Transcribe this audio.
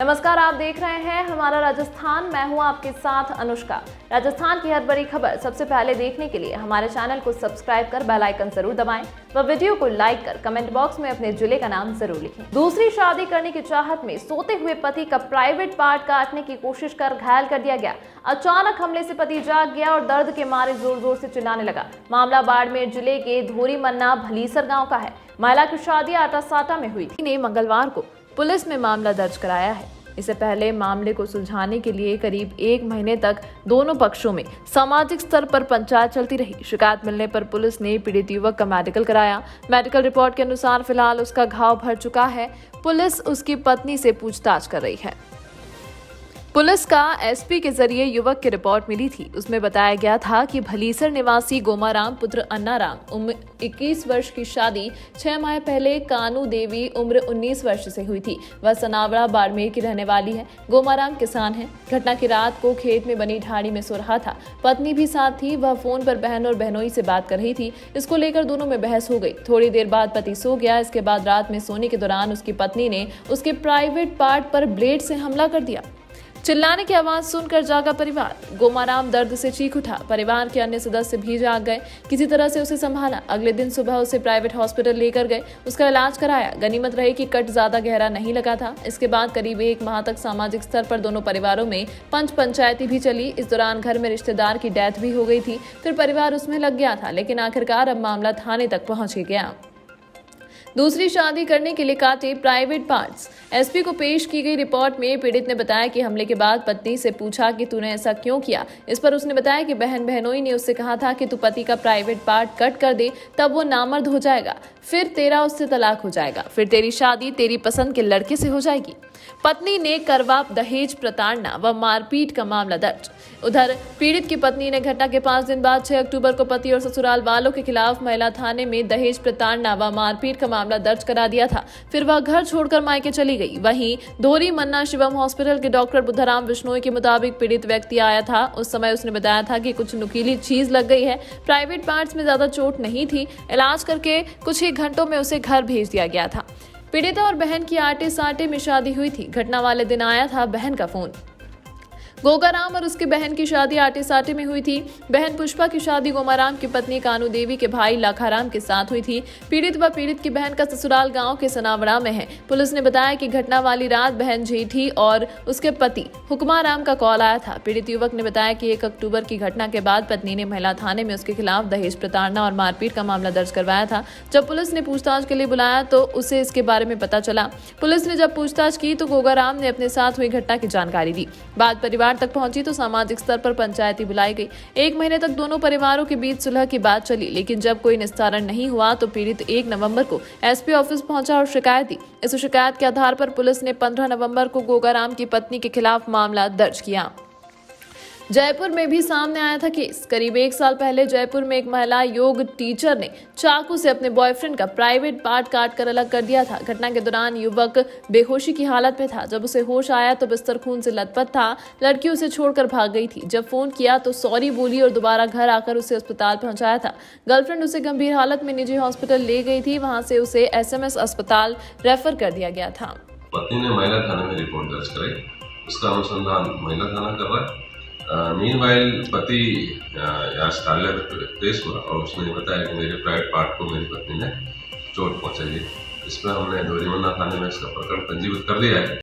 नमस्कार, आप देख रहे हैं हमारा राजस्थान। मैं हूं आपके साथ अनुष्का। राजस्थान की हर बड़ी खबर सबसे पहले देखने के लिए हमारे चैनल को सब्सक्राइब कर बेल आइकन जरूर दबाएं व वीडियो को लाइक कर कमेंट बॉक्स में अपने जिले का नाम जरूर लिखें। दूसरी शादी करने की चाहत में सोते हुए पति का प्राइवेट पार्ट काटने की कोशिश कर घायल कर दिया गया। अचानक हमले से पति जाग गया और दर्द के मारे जोर जोर से चिल्लाने लगा। मामला बाड़मेर जिले के धोरी मन्ना भलीसर गाँव का है। महिला की शादी आटा साटा में हुई थी। मंगलवार को पुलिस में मामला दर्ज कराया है। इससे पहले मामले को सुलझाने के लिए करीब 1 महीने तक दोनों पक्षों में सामाजिक स्तर पर पंचायत चलती रही। शिकायत मिलने पर पुलिस ने पीड़ित युवक का मेडिकल कराया। मेडिकल रिपोर्ट के अनुसार फिलहाल उसका घाव भर चुका है। पुलिस उसकी पत्नी से पूछताछ कर रही है। पुलिस का एसपी के जरिए युवक की रिपोर्ट मिली थी। उसमें बताया गया था कि भलीसर निवासी गोमाराम पुत्र अन्नाराम उम्र 21 वर्ष की शादी 6 माह पहले कानू देवी उम्र 19 वर्ष से हुई थी। वह सनावड़ा बाड़मेर की रहने वाली है। गोमाराम किसान है। घटना की रात को खेत में बनी ढाणी में सो रहा था। पत्नी भी साथ थी। वह फोन पर बहन और बहनोई से बात कर रही थी। इसको लेकर दोनों में बहस हो गई। थोड़ी देर बाद पति सो गया। इसके बाद रात में सोने के दौरान उसकी पत्नी ने उसके प्राइवेट पार्ट पर ब्लेड से हमला कर दिया। चिल्लाने की आवाज सुनकर जागा परिवार। गोमाराम दर्द से चीख उठा। परिवार के अन्य सदस्य भी जाग गए। किसी तरह से उसे संभाला। अगले दिन सुबह उसे प्राइवेट हॉस्पिटल लेकर गए। उसका इलाज कराया। गनीमत रही कि कट ज्यादा गहरा नहीं लगा था। इसके बाद करीब 1 माह तक सामाजिक स्तर पर दोनों परिवारों में पंचायती भी चली। इस दौरान घर में रिश्तेदार की डेथ भी हो गई थी। फिर परिवार उसमें लग गया था, लेकिन आखिरकार अब मामला थाने तक पहुंच ही गया। दूसरी शादी करने के लिए काटे प्राइवेट पार्ट्स। एसपी को पेश की गई रिपोर्ट में पीड़ित ने बताया कि हमले के बाद पत्नी से पूछा कि तूने ऐसा क्यों किया। इस पर उसने बताया कि बहनोई ने उससे कहा था कि तू पति का प्राइवेट पार्ट कट कर दे, तब वो नामर्द हो जाएगा, फिर तेरा उससे तलाक हो जाएगा, फिर तेरी शादी तेरी पसंद के लड़के से हो जाएगी। पत्नी ने करवा दहेज प्रताड़ना व मारपीट का मामला दर्ज। उधर पीड़ित की पत्नी ने घटना के 5 दिन बाद 6 अक्टूबर को पति और ससुराल वालों के खिलाफ महिला थाने में दहेज प्रताड़ना व मारपीट का मामला दर्ज करा दिया था। फिर वह घर छोड़कर मायके चली गई। वहीं धोरी मन्ना शिवम हॉस्पिटल के डॉक्टर बुद्धाराम बिश्नोई के मुताबिक पीड़ित व्यक्ति आया था। उस समय उसने बताया था कि कुछ नुकीली चीज लग गई है। प्राइवेट पार्ट्स में ज्यादा चोट नहीं थी। इलाज करके कुछ ही घंटों में उसे घर भेज दिया गया था। पीड़िता और बहन की आटे साटे में शादी हुई थी। घटना वाले दिन आया था बहन का फोन। गोगाराम और उसकी बहन की शादी आटे साटे में हुई थी। बहन पुष्पा की शादी गोमाराम की पत्नी कानू देवी के भाई लाखाराम के साथ हुई थी। पीड़ित व पीड़ित की बहन का ससुराल गांव के सनावड़ा में है। पुलिस ने बताया कि घटना वाली रात बहन जेठी और उसके पति हुक्माराम का कॉल आया था। पीड़ित युवक ने बताया कि 1 अक्टूबर की घटना के बाद पत्नी ने महिला थाने में उसके खिलाफ दहेज प्रताड़ना और मारपीट का मामला दर्ज करवाया था। जब पुलिस ने पूछताछ के लिए बुलाया तो उसे इसके बारे में पता चला। पुलिस ने जब पूछताछ की तो गोगाराम ने अपने साथ हुई घटना की जानकारी दी। बाद परिवार तक पहुंची तो सामाजिक स्तर पर पंचायती बुलाई गई। 1 महीने तक दोनों परिवारों के बीच सुलह की बात चली, लेकिन जब कोई निस्तारण नहीं हुआ तो पीड़ित 1 नवंबर को एसपी ऑफिस पहुंचा और शिकायत दी। इस शिकायत के आधार पर पुलिस ने 15 नवंबर को गोगाराम की पत्नी के खिलाफ मामला दर्ज किया। जयपुर में भी सामने आया था केस। करीब 1 साल पहले जयपुर में एक महिला योग टीचर ने चाकू से अपने बॉयफ्रेंड का प्राइवेट पार्ट काट कर अलग कर दिया था। घटना के दौरान युवक बेहोशी की हालत में था। जब उसे होश आया तो बिस्तर खून से लथपथ था। लड़की उसे छोड़कर भाग गई थी। जब फोन किया तो सॉरी बोली और दोबारा घर आकर उसे अस्पताल पहुंचाया था। गर्लफ्रेंड उसे गंभीर हालत में निजी हॉस्पिटल ले गई थी। वहां से उसे एसएमएस अस्पताल रेफर कर दिया गया था। पत्नी ने महिला थाने में रिपोर्ट दर्ज कराई। उसका अनुसंधान महिला थाना कर रहा है। मीनवाइल पति आज कार्यालय में पेश हुआ और उसने बताया कि मेरे प्राइवेट पार्ट को मेरी पत्नी ने चोट पहुंचाई है। इस पर हमने धोरी मन्ना थाने में इसका प्रकरण पंजीबद्ध कर दिया है।